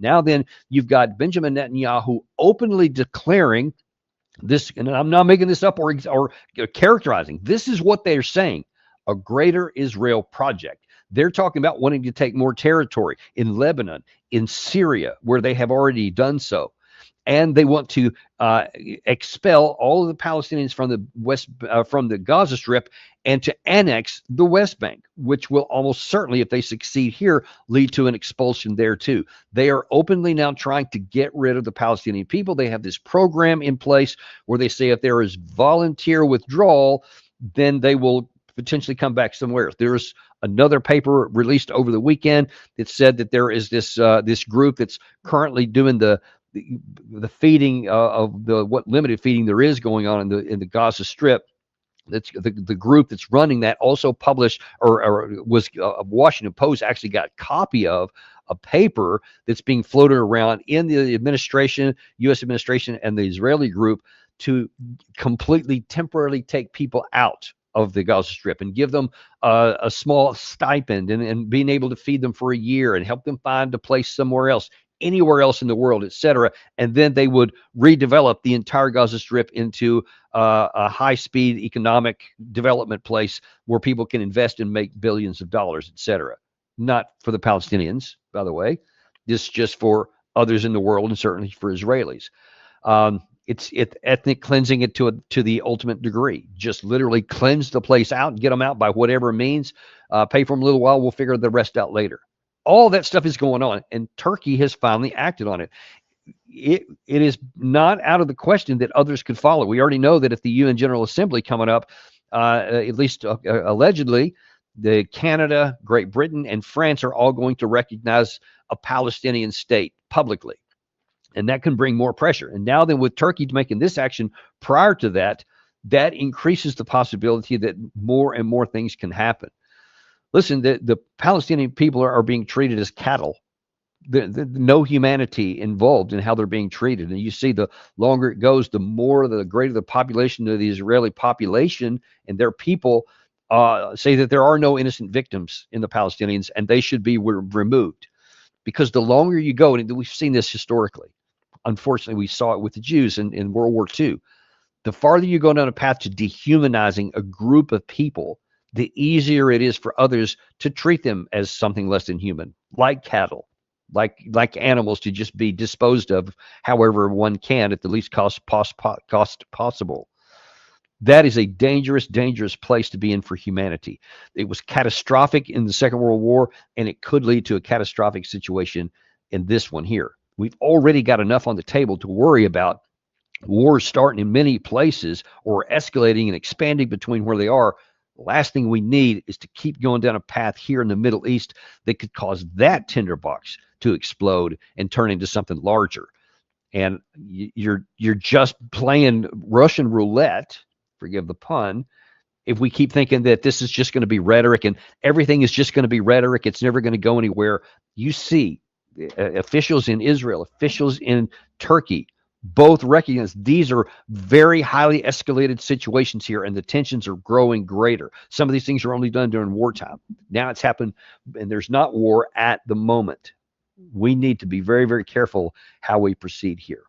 Now then, you've got Benjamin Netanyahu openly declaring this, and I'm not making this up or characterizing. This is what they're saying: a greater Israel project. They're talking about wanting to take more territory in Lebanon, in Syria, where they have already done so. And they want to expel all of the Palestinians from the Gaza Strip, and to annex the West Bank, which will almost certainly, if they succeed here, lead to an expulsion there too. They are openly now trying to get rid of the Palestinian people. They have this program in place where they say if there is volunteer withdrawal, then they will potentially come back somewhere. There's another paper released over the weekend that said that there is this group that's currently doing the feeding of what limited feeding there is going on in the Gaza Strip. That's the group that's running that also published or was Washington Post actually got a copy of a paper that's being floated around in the administration, U.S. administration, and the Israeli group to completely temporarily take people out of the Gaza Strip and give them a small stipend and being able to feed them for a year and help them find a place somewhere else, anywhere else in the world, etc. And then they would redevelop the entire Gaza Strip into a high-speed economic development place where people can invest and make billions of dollars, etc. Not for the Palestinians, by the way. This is just for others in the world and certainly for Israelis. It's ethnic cleansing it to the ultimate degree. Just literally cleanse the place out and get them out by whatever means. Pay for them a little while. We'll figure the rest out later. All that stuff is going on, and Turkey has finally acted on it. It is not out of the question that others could follow. We already know that at the UN General Assembly coming up, at least allegedly, Canada, Great Britain, and France are all going to recognize a Palestinian state publicly. And that can bring more pressure. And now then with Turkey making this action prior to that, that increases the possibility that more and more things can happen. Listen, the Palestinian people are being treated as cattle. No humanity involved in how they're being treated. And you see the longer it goes, the greater the population of the Israeli population and their people say that there are no innocent victims in the Palestinians and they should be removed. Because the longer you go, and we've seen this historically, unfortunately we saw it with the Jews in World War II, the farther you go down a path to dehumanizing a group of people, the easier it is for others to treat them as something less than human, like cattle, like animals, to just be disposed of however one can at the least cost possible. That is a dangerous, dangerous place to be in for humanity. It was catastrophic in the Second World War, and it could lead to a catastrophic situation in this one here. We've already got enough on the table to worry about wars starting in many places or escalating and expanding between where they are. The last thing we need is to keep going down a path here in the Middle East that could cause that tinderbox to explode and turn into something larger. And you're just playing Russian roulette, forgive the pun, if we keep thinking that this is just going to be rhetoric and everything is just going to be rhetoric, it's never going to go anywhere. You see officials in Israel, officials in Turkey, both recognize these are very highly escalated situations here, and the tensions are growing greater. Some of these things are only done during wartime. Now it's happened, and there's not war at the moment. We need to be very, very careful how we proceed here.